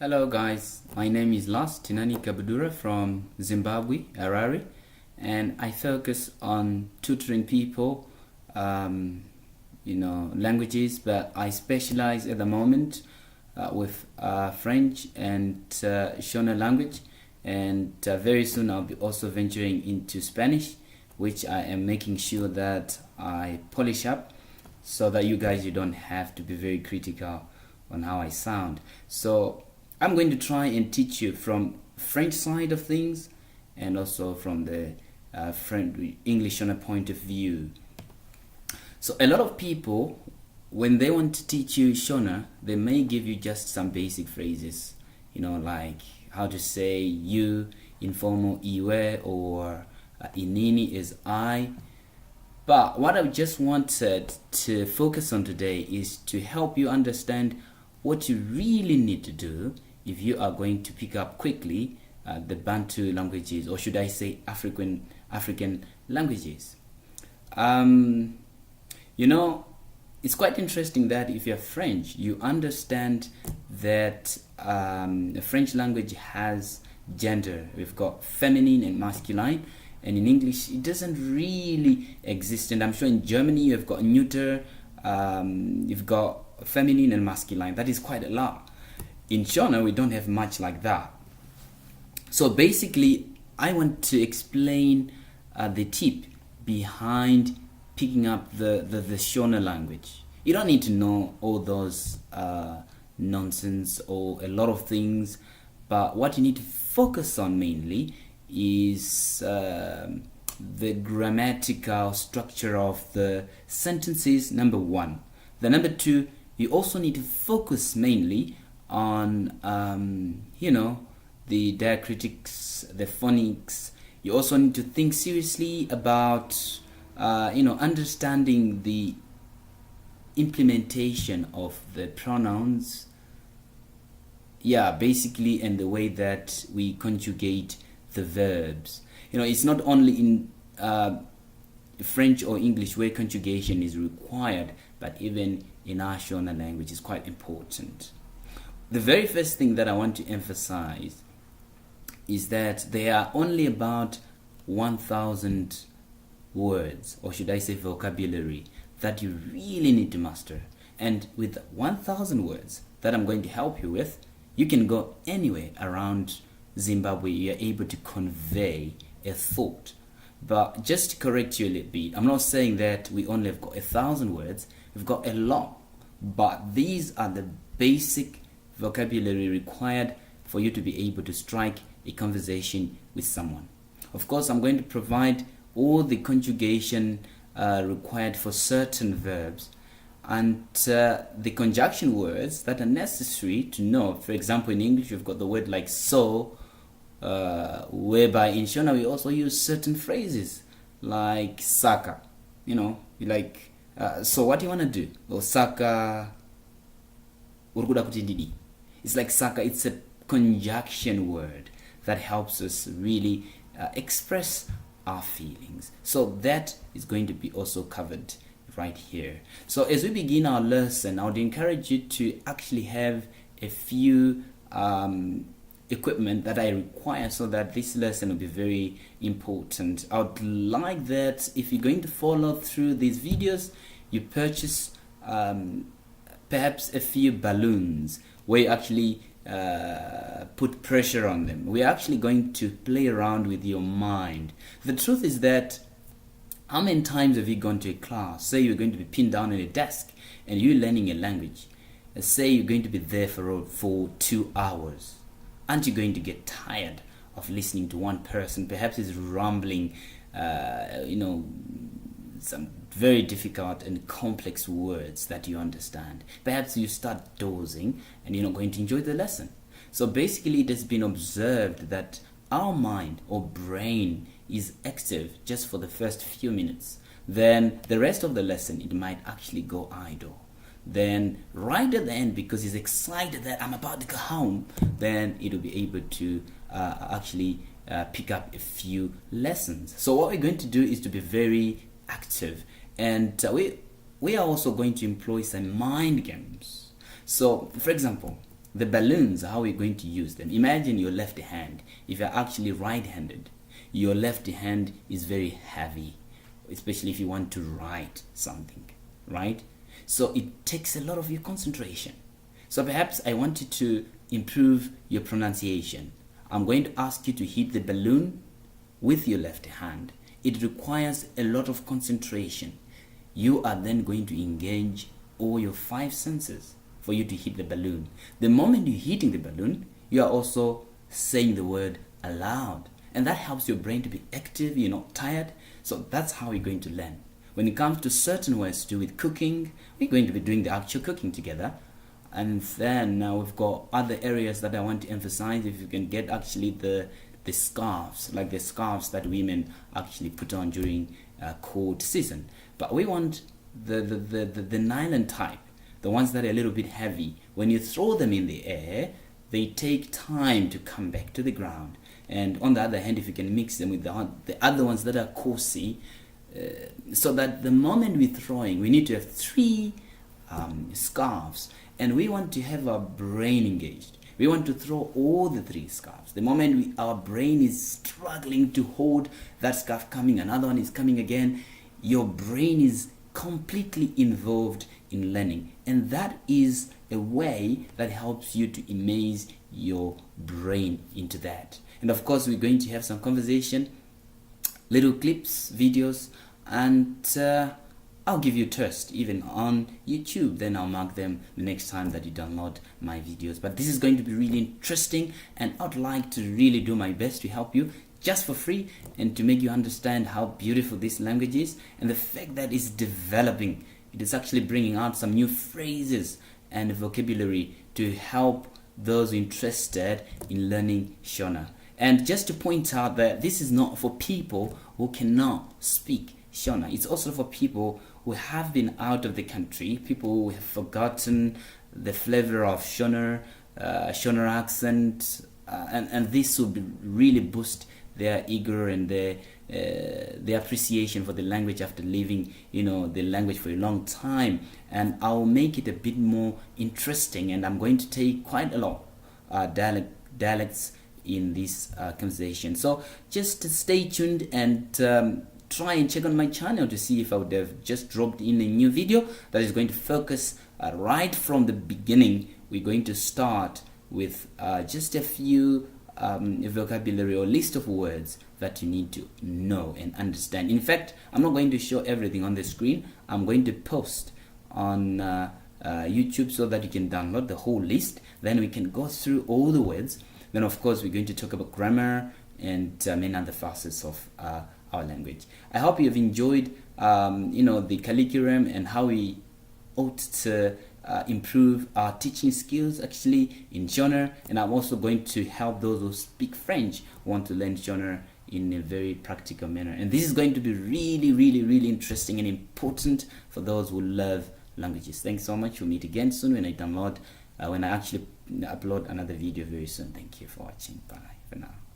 Hello guys, my name is Las Tinani Kabudura from Zimbabwe, Harare, and I focus on tutoring people, languages, but I specialize at the moment with French and Shona language, and very soon I'll be also venturing into Spanish, which I am making sure that I polish up so that you don't have to be very critical on how I sound. So I'm going to try and teach you from French side of things and also from the French English on a point of view. So a lot of people, when they want to teach you Shona, they may give you just some basic phrases, like how to say you, informal iwe, or inini is I. But what I just wanted to focus on today is to help you understand what you really need to do if you are going to pick up quickly the Bantu languages, or should I say African languages. It's quite interesting that if you're French, you understand that the French language has gender. We've got feminine and masculine, and in English it doesn't really exist. And I'm sure in Germany you've got neuter, you've got feminine and masculine. That is quite a lot. In Shona, we don't have much like that. So basically, I want to explain the tip behind picking up the Shona language. You don't need to know all those nonsense or a lot of things, but what you need to focus on mainly is the grammatical structure of the sentences, number one. The number two, you also need to focus mainly on the diacritics, the phonics. You also need to think seriously about understanding the implementation of the pronouns, basically, and the way that we conjugate the verbs. It's not only in French or English where conjugation is required, but even in our Shona language is quite important. The very first thing that I want to emphasize is that there are only about 1,000 words, or should I say vocabulary, that you really need to master. And with 1,000 words that I'm going to help you with, you can go anywhere around Zimbabwe. You're able to convey a thought. But just to correct you a little bit, I'm not saying that we only have got 1,000 words. We've got a lot, but these are the basic vocabulary required for you to be able to strike a conversation with someone. Of course, I'm going to provide all the conjugation required for certain verbs and the conjunction words that are necessary to know. For example, in English, we've got the word like so, whereby in Shona we also use certain phrases like saka. So what do you want to do? Or saka urikuda kuti ndidi. It's like saka. It's a conjunction word that helps us really express our feelings. So that is going to be also covered right here. So as we begin our lesson, I would encourage you to actually have a few equipment that I require so that this lesson will be very important. I would like that if you're going to follow through these videos, you purchase perhaps a few balloons where you actually put pressure on them. We're actually going to play around with your mind. The truth is that how many times have you gone to a class? Say you're going to be pinned down on a desk and you're learning a language. Say you're going to be there for 2 hours. Aren't you going to get tired of listening to one person? Perhaps he's rambling, some very difficult and complex words that you understand. Perhaps you start dozing and you're not going to enjoy the lesson. So basically, it has been observed that our mind or brain is active just for the first few minutes. Then the rest of the lesson, it might actually go idle. Then right at the end, because he's excited that I'm about to go home, then it'll be able to actually pick up a few lessons. So what we're going to do is to be very active, and we are also going to employ some mind games. So for example, The balloons, how we're going to use them. Imagine your left hand. If you're actually right-handed, your left hand is very heavy, especially if you want to write something, right? So it takes a lot of your concentration. So perhaps I want you to improve your pronunciation. I'm going to ask you to hit the balloon with your left hand. It requires a lot of concentration. You are then going to engage all your 5 senses for you to hit the balloon. The moment you're hitting the balloon, you are also saying the word aloud. And that helps your brain to be active, you're not tired. So that's how you're going to learn. When it comes to certain words to do with cooking, we're going to be doing the actual cooking together. And then now we've got other areas that I want to emphasize. If you can get actually the scarves, like the scarves that women actually put on during cold season. But we want the nylon type, the ones that are a little bit heavy. When you throw them in the air, they take time to come back to the ground. And on the other hand, if you can mix them with the other ones that are coarse, so that the moment we're throwing, we need to have 3 scarves, and we want to have our brain engaged. We want to throw all the 3 scarves. The moment our brain is struggling to hold that scarf coming, another one is coming again, your brain is completely involved in learning. And that is a way that helps you to immerse your brain into that. And of course, we're going to have some conversation, little clips, videos, and I'll give you a test even on YouTube. Then I'll mark them the next time that you download my videos. But this is going to be really interesting, and I'd like to really do my best to help you just for free and to make you understand how beautiful this language is, and the fact that it's developing. It is actually bringing out some new phrases and vocabulary to help those interested in learning Shona. And just to point out that this is not for people who cannot speak Shona. It's also for people who have been out of the country, people who have forgotten the flavor of Shona, Shona accent, and this will really boost their eager and their appreciation for the language after living, the language for a long time. And I'll make it a bit more interesting, and I'm going to take quite a lot dialects in this conversation. So just stay tuned and try and check on my channel to see if I would have just dropped in a new video that is going to focus right from the beginning. We're going to start with just a few vocabulary or list of words that you need to know and understand. In fact, I'm not going to show everything on the screen. I'm going to post on YouTube so that you can download the whole list. Then we can go through all the words. Then of course we're going to talk about grammar and many other facets of our language. I hope you've enjoyed the curriculum and how we ought to improve our teaching skills actually in Shona. And I'm also going to help those who speak French who want to learn Shona in a very practical manner. And this is going to be really, really, really interesting and important for those who love languages. Thanks so much. We'll meet again soon when I actually upload another video very soon. Thank you for watching. Bye for now.